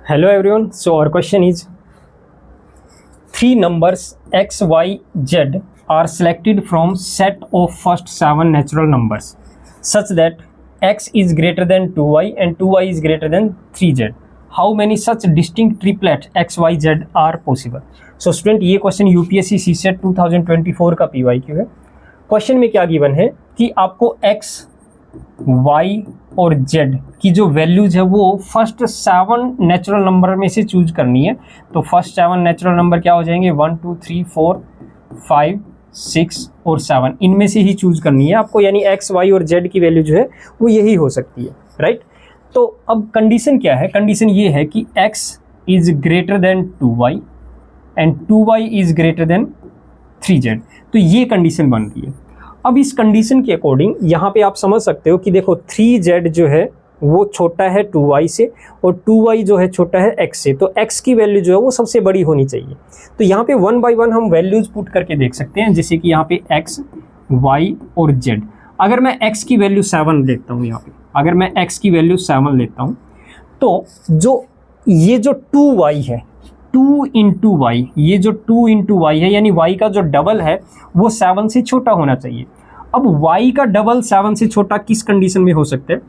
Hello everyone. So our question is, three numbers x, y, z are selected from set of first 7 natural numbers such that x is greater than 2y and 2y is greater than 3z. How many such distinct triplets x, y, z are possible? So student, ये question UPSC CSAT 2024 का PYQ है। Question में क्या given है कि आपको x, y और z की जो वैल्यूज है वो फर्स्ट 7 नेचुरल नंबर में से चूज करनी है। तो फर्स्ट 7 नेचुरल नंबर क्या हो जाएंगे, 1 2 3 4 5 6 और 7, इनमें से ही चूज करनी है आपको, यानी x, y और z की वैल्यू जो है वो यही हो सकती है, राइट। तो अब कंडीशन क्या है, कंडीशन ये है कि x is greater than 2y and 2y is greater than 3z। तो ये कंडीशन बन रही है। अब इस कंडीशन के अकॉर्डिंग यहाँ पे आप समझ सकते हो कि देखो 3z जो है वो छोटा है 2y से और 2y जो है छोटा है x से, तो x की वैल्यू जो है वो सबसे बड़ी होनी चाहिए। तो यहाँ पे 1 बाय 1 हम वैल्यूज पुट करके देख सकते हैं, जैसे कि यहाँ पे x, y और z। अगर मैं x की वैल्यू 7 लेता हूँ, यहाँ पे अगर मैं x की वैल्यू 7 लेता हूँ तो जो ये जो 2y है, 2 इंटू वाई, ये जो 2 इंटू वाई है यानी y का जो डबल है वो 7 से छोटा होना चाहिए। अब y का डबल 7 से छोटा किस कंडीशन में हो सकता है,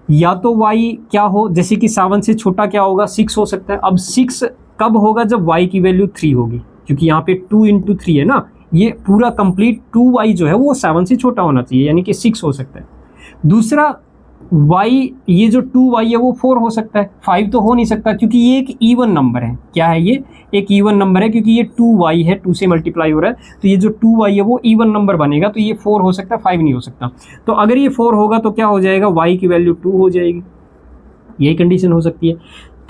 या तो y क्या हो, जैसे कि 7 से छोटा क्या होगा, 6 हो सकता है। अब 6 कब होगा, जब y की वैल्यू 3 होगी, क्योंकि यहाँ पे 2 इंटू 3 है ना, ये पूरा कंप्लीट 2y जो है वो 7 से छोटा होना चाहिए, यानी कि 6 हो सकता है। दूसरा y, ये जो 2y है वो 4 हो सकता है, 5 तो हो नहीं सकता क्योंकि ये एक इवन नंबर है। क्या है, ये एक इवन नंबर है क्योंकि ये 2y है, 2 से मल्टीप्लाई हो रहा है, तो ये जो 2y है वो इवन नंबर बनेगा, तो ये 4 हो सकता है, 5 नहीं हो सकता। तो अगर ये 4 होगा तो क्या हो जाएगा, y की वैल्यू 2 हो जाएगी, यही कंडीशन हो सकती है,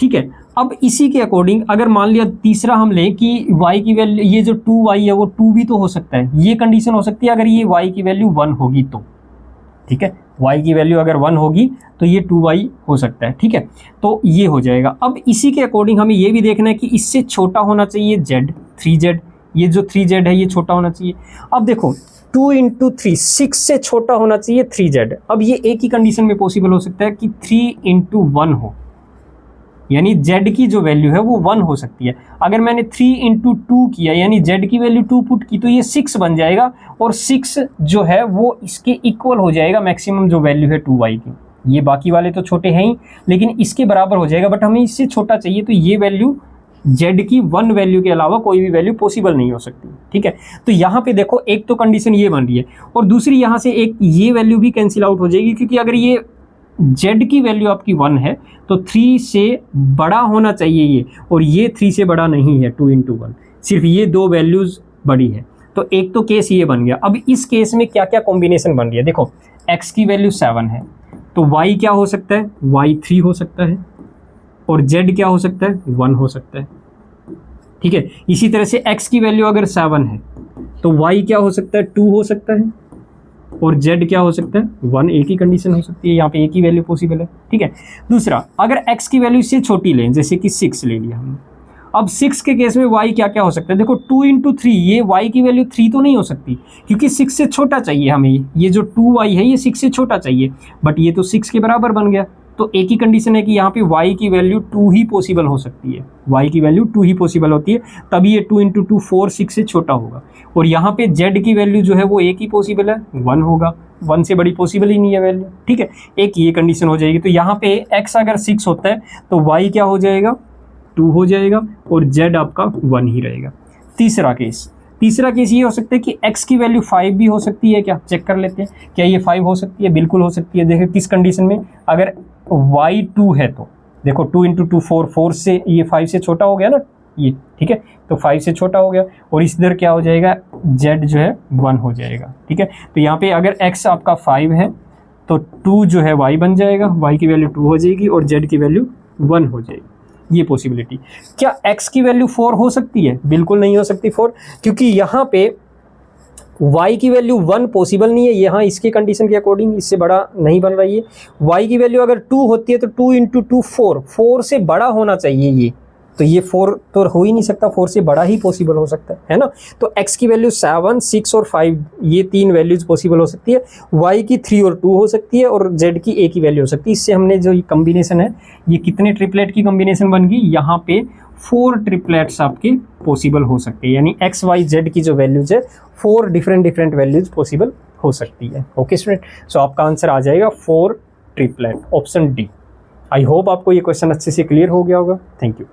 ठीक है। अब इसी के अकॉर्डिंग अगर मान लिया तीसरा हम लें कि y की वैल्यू, ये जो 2y है वो 2 भी तो हो सकता है, ये कंडीशन हो सकती है अगर ये y की वैल्यू 1 होगी तो, ठीक है। y की वैल्यू अगर 1 होगी तो ये 2y हो सकता है, ठीक है। तो ये हो जाएगा। अब इसी के अकॉर्डिंग हमें ये भी देखना है कि इससे छोटा होना चाहिए z, 3z, ये जो 3z है ये छोटा होना चाहिए। अब देखो 2 इंटू 3, 6 से छोटा होना चाहिए 3z। अब ये एक ही कंडीशन में पॉसिबल हो सकता है कि 3 इंटू 1 हो, यानी z की जो वैल्यू है वो 1 हो सकती है। अगर मैंने 3 इंटू 2 किया यानी z की वैल्यू 2 पुट की तो ये 6 बन जाएगा, और 6 जो है वो इसके इक्वल हो जाएगा मैक्सिमम जो वैल्यू है 2y की। ये बाकी वाले तो छोटे हैं ही, लेकिन इसके बराबर हो जाएगा, बट हमें इससे छोटा चाहिए, तो ये वैल्यू z की 1 वैल्यू के अलावा कोई भी वैल्यू पॉसिबल नहीं हो सकती, ठीक है। तो यहाँ पे देखो एक तो कंडीशन ये बन रही है, और दूसरी यहाँ से एक ये वैल्यू भी कैंसिल आउट हो जाएगी, क्योंकि अगर ये z की वैल्यू आपकी 1 है तो 3 से बड़ा होना चाहिए ये, और ये 3 से बड़ा नहीं है, 2 इंटू 1, सिर्फ ये दो वैल्यूज़ बड़ी है। तो एक तो केस ये बन गया। अब इस केस में क्या क्या कॉम्बिनेशन बन रही है, देखो x की वैल्यू 7 है तो y क्या हो सकता है, y 3 हो सकता है, और z क्या हो सकता है, 1 हो सकता है, ठीक है। इसी तरह से x की वैल्यू अगर 7 है तो y क्या हो सकता है, 2 हो सकता है, और z क्या हो सकता है, 1, एक ही कंडीशन हो सकती है, यहाँ पे एक ही वैल्यू पॉसिबल है, ठीक है। दूसरा, अगर x की वैल्यू इससे छोटी लें, जैसे कि 6 ले लिया हमने, अब 6 के केस में y क्या क्या हो सकता है, देखो 2 इंटू 3, ये y की वैल्यू 3 तो नहीं हो सकती क्योंकि 6 से छोटा चाहिए हमें, ये जो 2y है ये 6 से छोटा चाहिए, बट ये तो 6 के बराबर बन गया। तो एक ही कंडीशन है कि यहाँ पे y की वैल्यू 2 ही पॉसिबल हो सकती है, y की वैल्यू 2 ही पॉसिबल होती है, तभी ये 2 इंटू 2 4, 6 से छोटा होगा। और यहाँ पे z की वैल्यू जो है वो एक ही पॉसिबल है, 1 होगा, 1 से बड़ी पॉसिबल ही नहीं है वैल्यू, ठीक है। एक ये कंडीशन हो जाएगी। तो यहाँ पे x अगर 6 होता है तो y क्या हो जाएगा, 2 हो जाएगा, और z आपका 1 ही रहेगा। तीसरा केस ये हो सकता है कि x की वैल्यू 5 भी हो सकती है, क्या चेक कर लेते हैं, क्या ये 5 हो सकती है, बिल्कुल हो सकती है। देखो किस कंडीशन में, अगर y 2 है तो देखो 2 इंटू 2 4, 4 से ये 5 से छोटा हो गया ना ये, ठीक है, तो 5 से छोटा हो गया, और इस इधर क्या हो जाएगा, z जो है 1 हो जाएगा, ठीक है। तो यहाँ पे अगर x आपका 5 है तो 2 जो है y बन जाएगा, y की वैल्यू 2 हो जाएगी और z की वैल्यू 1 हो जाएगी, ये पॉसिबिलिटी। क्या x की वैल्यू 4 हो सकती है, बिल्कुल नहीं हो सकती 4, क्योंकि यहाँ पे y की वैल्यू 1 पॉसिबल नहीं है, यहाँ इसके कंडीशन के अकॉर्डिंग इससे बड़ा नहीं बन रही है। y की वैल्यू अगर 2 होती है तो 2 इंटू 2 4, 4 से बड़ा होना चाहिए ये, तो ये 4 तो हो ही नहीं सकता, 4 से बड़ा ही पॉसिबल हो सकता है ना। तो x की वैल्यू 7, 6 और 5 ये 3 वैल्यूज पॉसिबल हो सकती है, y की 3 और 2 हो सकती है, और z की एक ही वैल्यू हो सकती है। इससे हमने जो ये कम्बिनेशन है, ये कितने ट्रिपलेट की कम्बिनेशन बन गई, यहाँ पे 4 ट्रिपलेट्स आपके पॉसिबल हो सकते हैं, यानी x y z की जो वैल्यूज है 4 डिफरेंट वैल्यूज पॉसिबल हो सकती है। ओके स्टूडेंट, सो आपका आंसर आ जाएगा 4 triplet, option D. I hope आपको ये क्वेश्चन अच्छे से क्लियर हो गया होगा। Thank you.